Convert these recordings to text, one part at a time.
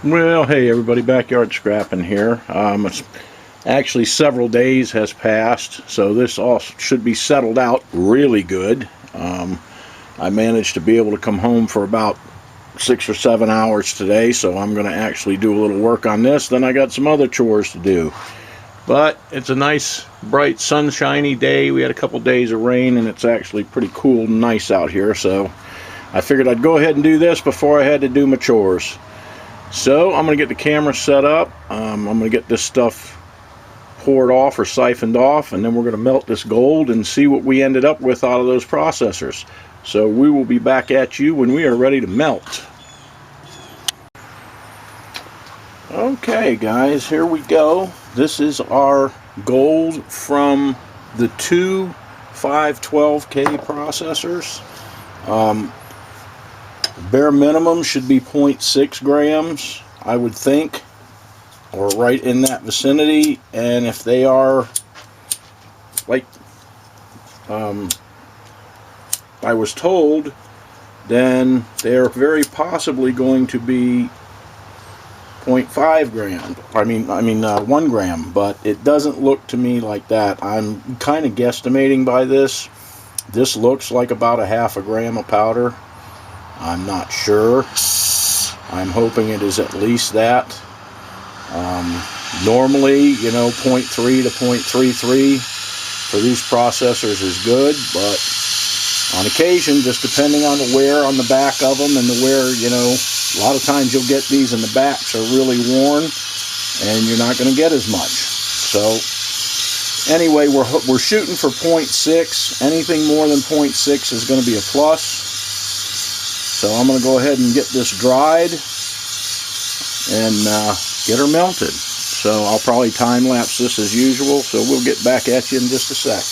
Well, hey everybody, backyard scrapping here. It's actually several days has passed, so this all should be settled out really good. I managed to be able to come home for about 6 or 7 hours today, so I'm going to actually do a little work on this. Then I got some other chores to do. But it's a nice, bright, sunshiny day. We had a couple days of rain, and it's actually pretty cool and nice out here, so I figured I'd go ahead and do this before I had to do my chores. So I'm going to get the camera set up. I'm going to get this stuff poured off or siphoned off, and then we're going to melt this gold and see what we ended up with out of those processors. So we will be back at you when we are ready to melt. Okay guys, here we go. This is our gold from the two 512K processors. Bare minimum should be 0.6 grams, I would think, or right in that vicinity. And if they are like I was told, then they're very possibly going to be 0.5 grams. I mean 1 gram, but it doesn't look to me like that. I'm kind of guesstimating by this. This looks like about a half a gram of powder. I'm not sure. I'm hoping it is at least that. Normally, 0.3 to 0.33 for these processors is good, but on occasion, just depending on the wear on the back of them and the wear, a lot of times you'll get these and the backs are really worn and you're not going to get as much. So anyway, we're shooting for 0.6. Anything more than 0.6 is going to be a plus. So I'm going to go ahead and get this dried and get her melted. So I'll probably time lapse this as usual, so we'll get back at you in just a sec.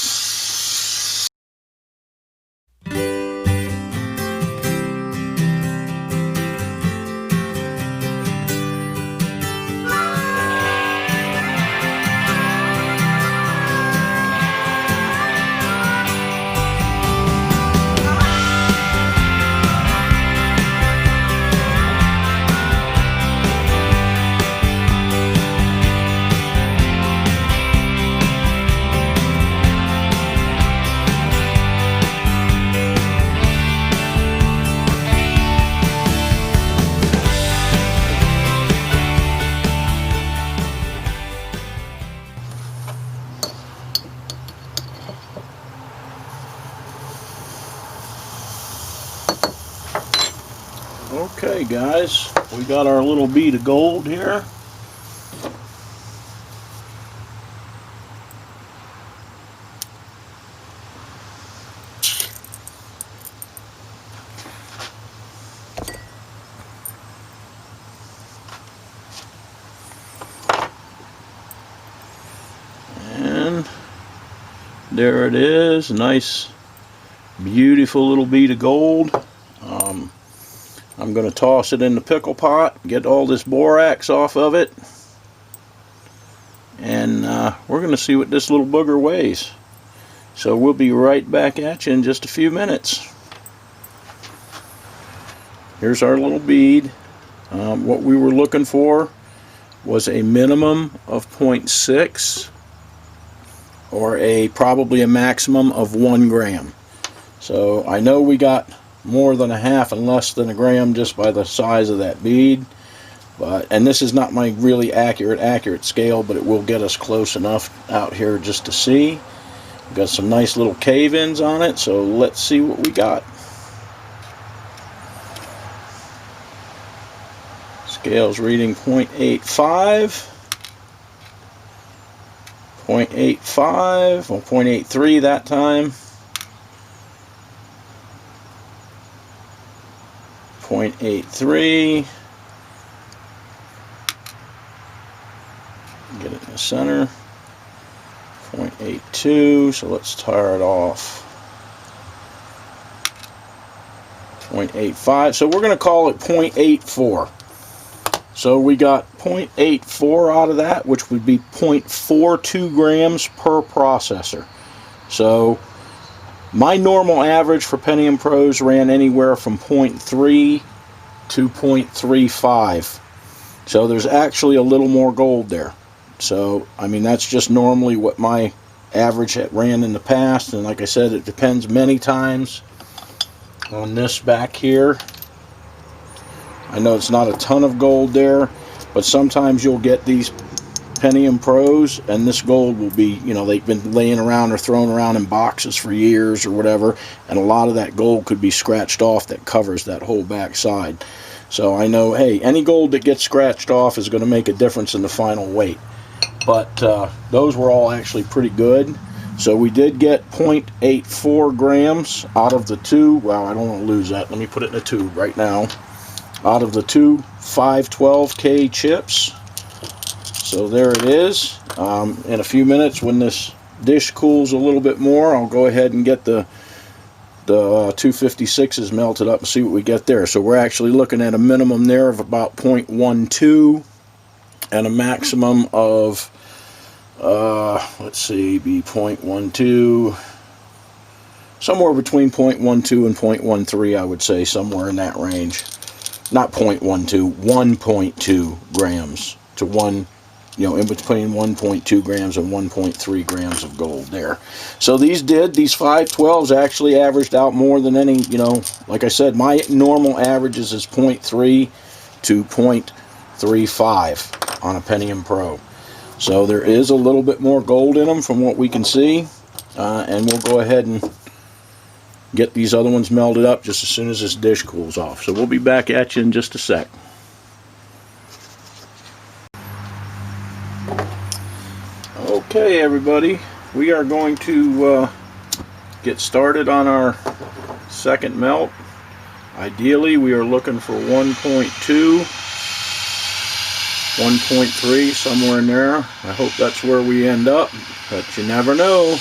Okay guys, we got our little bead of gold here. And there it is, nice, beautiful little bead of gold. I'm going to toss it in the pickle pot, get all this borax off of it, and we're going to see what this little booger weighs. So we'll be right back at you in just a few minutes. Here's our little bead. What we were looking for was a minimum of 0.6 or probably a maximum of 1 gram. So I know we got more than a half and less than a gram just by the size of that bead, and this is not my really accurate scale, but it will get us close enough out here just to see. We've got some nice little cave-ins on it, so let's see what we got. Scale's reading 0.85, 0.85, well 0.83 that time. 0.83, get it in the center, 0.82, so let's tire it off, 0.85, so we're going to call it 0.84. So we got 0.84 out of that, which would be 0.42 grams per processor. So my normal average for Pentium Pros ran anywhere from 0.3 to 0.35. So there's actually a little more gold there. So, I mean, that's just normally what my average had ran in the past. And like I said, it depends many times on this back here. I know it's not a ton of gold there, but sometimes you'll get these Pentium Pros, and this gold will be, you know, they've been laying around or thrown around in boxes for years or whatever, and a lot of that gold could be scratched off that covers that whole back side. So I know, hey, any gold that gets scratched off is going to make a difference in the final weight. But those were all actually pretty good. So we did get 0.84 grams out of the two. Wow, I don't want to lose that. Let me put it in a tube right now. Out of the two 512K chips. So there it is. In a few minutes, when this dish cools a little bit more, I'll go ahead and get the 256s melted up and see what we get there. So we're actually looking at a minimum there of about 0.12 and a maximum of let's see, be 0.12, somewhere between 0.12 and 0.13, I would say, somewhere in that range. Not 0.12, 1.2 grams to one, you know, in between 1.2 grams and 1.3 grams of gold there. So these 512s actually averaged out more than any, you know, like I said, my normal averages is 0.3 to 0.35 on a Pentium Pro. So there is a little bit more gold in them from what we can see, and we'll go ahead and get these other ones melted up just as soon as this dish cools off. So we'll be back at you in just a sec. Okay, everybody, we are going to get started on our second melt. Ideally, we are looking for 1.2, 1.3, somewhere in there. I hope that's where we end up, but you never know.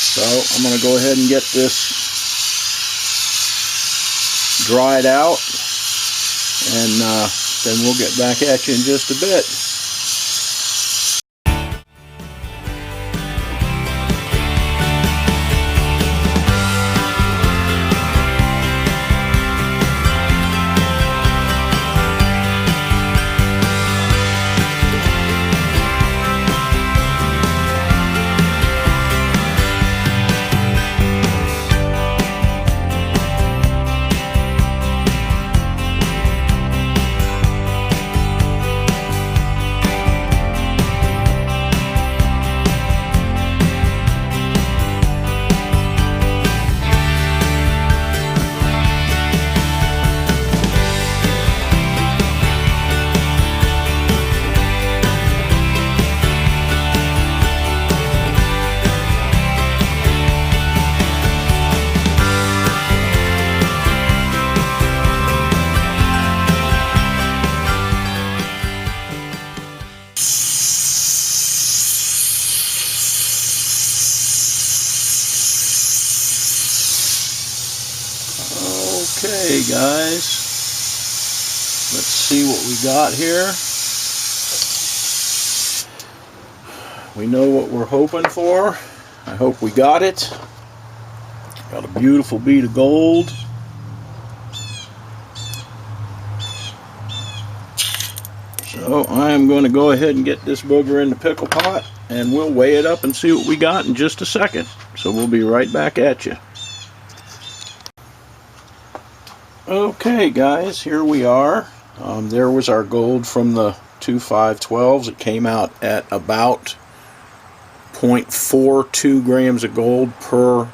So I'm going to go ahead and get this dried out, and then we'll get back at you in just a bit. Okay, guys, let's see what we got here. We know what we're hoping for. I hope we got it. Got a beautiful bead of gold. So I am going to go ahead and get this booger in the pickle pot, and we'll weigh it up and see what we got in just a second. So we'll be right back at you. Okay, guys, here we are. There was our gold from the two 512s. It came out at about 0.42 grams of gold per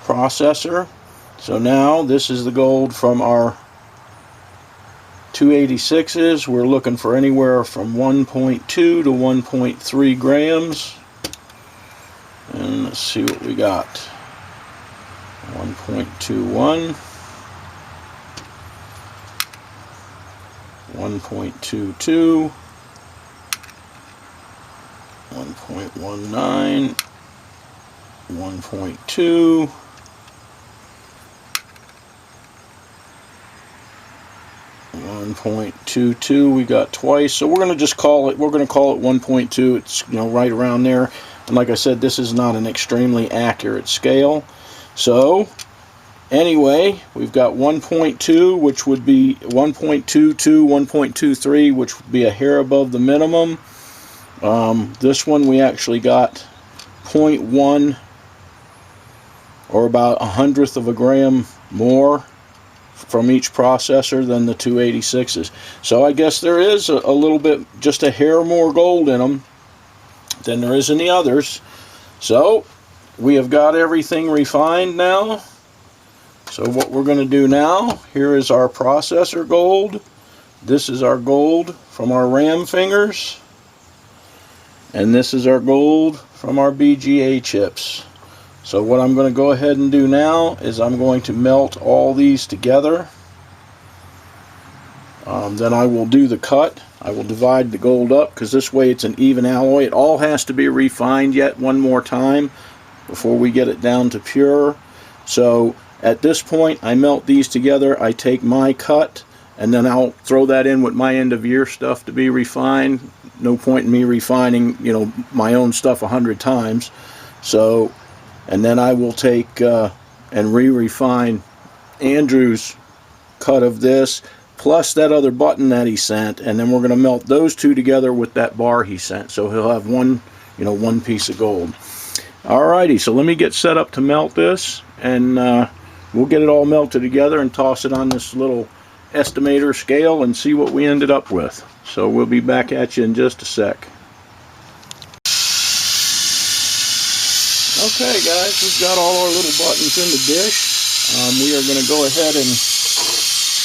processor. So now this is the gold from our 286s. We're looking for anywhere from 1.2 to 1.3 grams. And let's see what we got. 1.21, 1.22, 1.19, 1.2, 1.22 we got twice, so we're going to just call it, 1.2. It's, you know, right around there. And like I said, this is not an extremely accurate scale. So Anyway, we've got 1.2, which would be 1.22, 1.23, which would be a hair above the minimum. This one we actually got 0.1, or about 1/100th of a gram more from each processor than the 286s. So I guess there is a little bit, just a hair more gold in them than there is in the others. So we have got everything refined now. So what we're going to do now, here is our processor gold. This is our gold from our ram fingers. And this is our gold from our BGA chips. So what I'm going to go ahead and do now is I'm going to melt all these together. Then I will do the cut. I will divide the gold up, because this way it's an even alloy. It all has to be refined yet one more time before we get it down to pure. So at this point I melt these together, I take my cut, and then I'll throw that in with my end of year stuff to be refined. No point in me refining, you know, my own stuff 100 times. So, and then I will take and re-refine Andrew's cut of this, plus that other button that he sent, and then we're going to melt those two together with that bar he sent. So he'll have one, you know, one piece of gold. Alrighty, so let me get set up to melt this, and we'll get it all melted together and toss it on this little estimator scale and see what we ended up with. So we'll be back at you in just a sec. Okay guys, we've got all our little buttons in the dish. We are going to go ahead and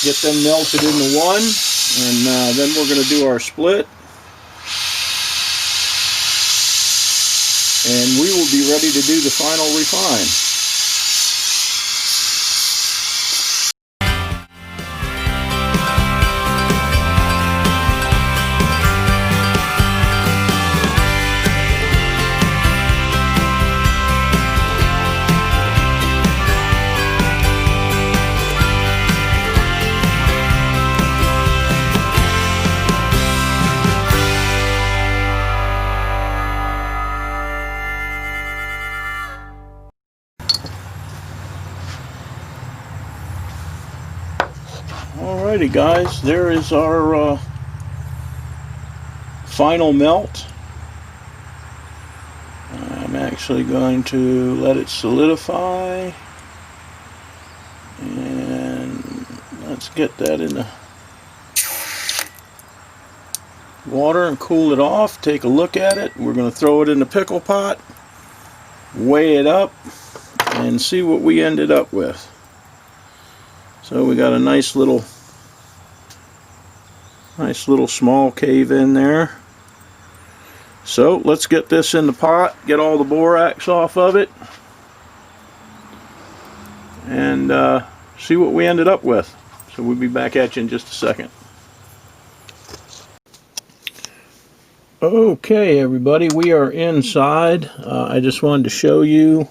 get them melted into one, and then we're going to do our split. And we will be ready to do the final refine. Alrighty guys, there is our final melt. I'm actually going to let it solidify, and let's get that in the water and cool it off. Take a look at it. We're going to throw it in the pickle pot, weigh it up, and see what we ended up with. So we got a nice little small cave in there. So let's get this in the pot, get all the borax off of it, and see what we ended up with. So we'll be back at you in just a second. Okay everybody, we are inside. I just wanted to show you,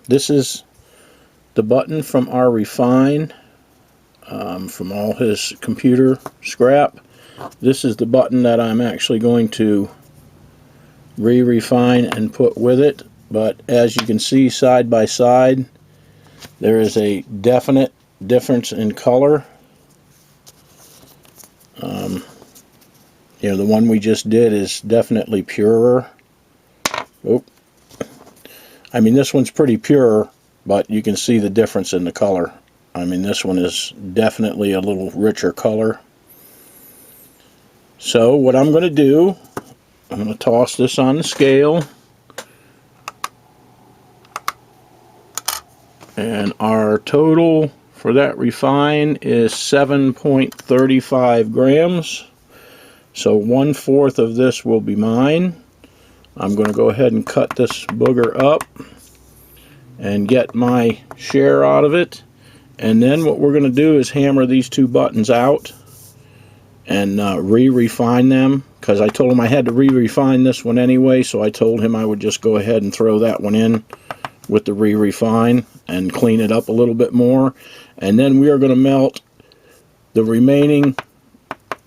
this is the button from our refine, from all his computer scrap. This is the button that I'm actually going to re-refine and put with it. But as you can see side by side, there is a definite difference in color. You know, the one we just did is definitely purer. Oh, I mean, this one's pretty pure, but you can see the difference in the color. I mean, this one is definitely a little richer color. So what I'm going to do, I'm going to toss this on the scale, and our total for that refine is 7.35 grams. So 1/4 of this will be mine. I'm going to go ahead and cut this booger up and get my share out of it. And then what we're going to do is hammer these two buttons out and re-refine them, because I told him I had to re-refine this one anyway, so I told him I would just go ahead and throw that one in with the re-refine and clean it up a little bit more. And then we are going to melt the remaining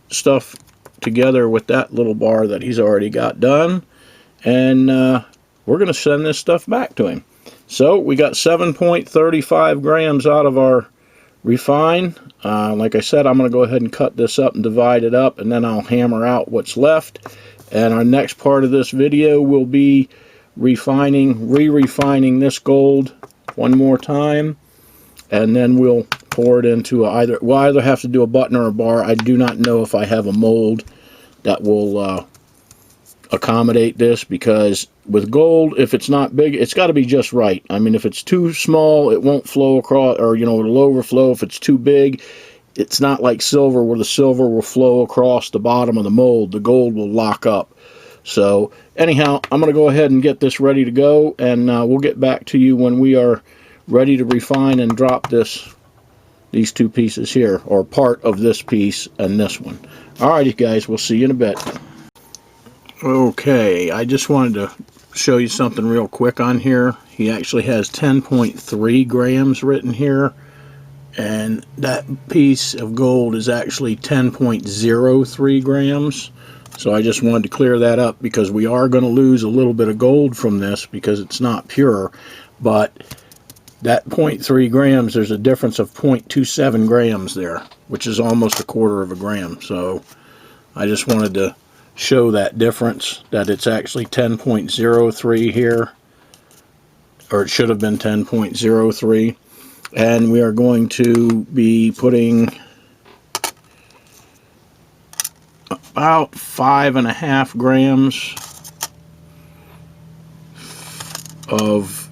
stuff together with that little bar that he's already got done, and we're going to send this stuff back to him. So we got 7.35 grams out of our refine. Like I said, I'm going to go ahead and cut this up and divide it up, and then I'll hammer out what's left. And our next part of this video will be re-refining this gold one more time, and then we'll pour it into we'll either have to do a button or a bar. I do not know if I have a mold that will accommodate this, because with gold, if it's not big, it's got to be just right. I mean, if it's too small, it won't flow across, or it'll overflow. If it's too big, it's not like silver, where the silver will flow across the bottom of the mold. The gold will lock up. So anyhow, I'm going to go ahead and get this ready to go, and we'll get back to you when we are ready to refine and drop these two pieces here, or part of this piece and this one. Alrighty guys, we'll see you in a bit. Okay, I just wanted to show you something real quick on here. He actually has 10.3 grams written here, and that piece of gold is actually 10.03 grams. So I just wanted to clear that up, because we are going to lose a little bit of gold from this because it's not pure. But that 0.3 grams, there's a difference of 0.27 grams there, which is almost a quarter of a gram. So I just wanted to show that difference, that it's actually 10.03 here, or it should have been 10.03. And we are going to be putting about 5.5 grams of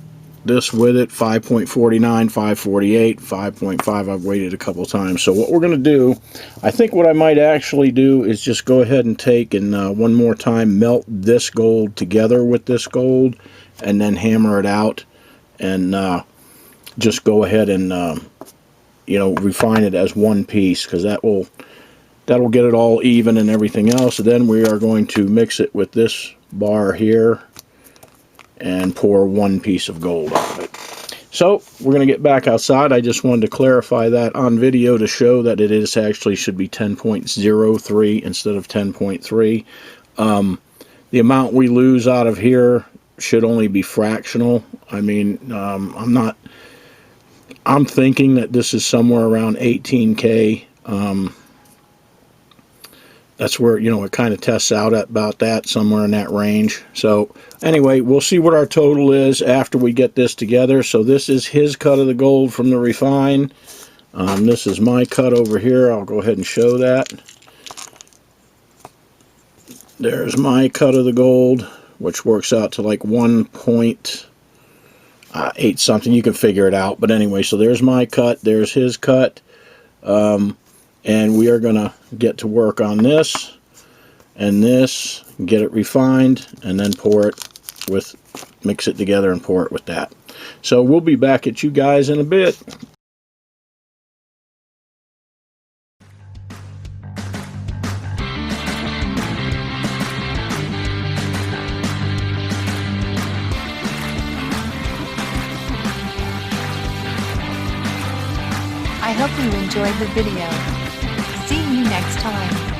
this with it. 5.49, 5.48, 5.5. I've waited a couple times. So what we're going to do, I think what I might actually do is just go ahead and take and one more time melt this gold together with this gold, and then hammer it out, and just go ahead and refine it as one piece, because that'll get it all even and everything else. And then we are going to mix it with this bar here and pour one piece of gold on it. So we're going to get back outside. I just wanted to clarify that on video to show that it is actually should be 10.03 instead of 10.3. The amount we lose out of here should only be fractional. I mean, I'm thinking that this is somewhere around 18K. That's where, it kind of tests out at about that, somewhere in that range. So anyway, we'll see what our total is after we get this together. So this is his cut of the gold from the refine. This is my cut over here. I'll go ahead and show that. There's my cut of the gold, which works out to like 1.8 something. You can figure it out. But anyway, so there's my cut. There's his cut. And we are going to get to work on this and this, get it refined, and then mix it together and pour it with that. So we'll be back at you guys in a bit. I hope you enjoyed the video. See you next time.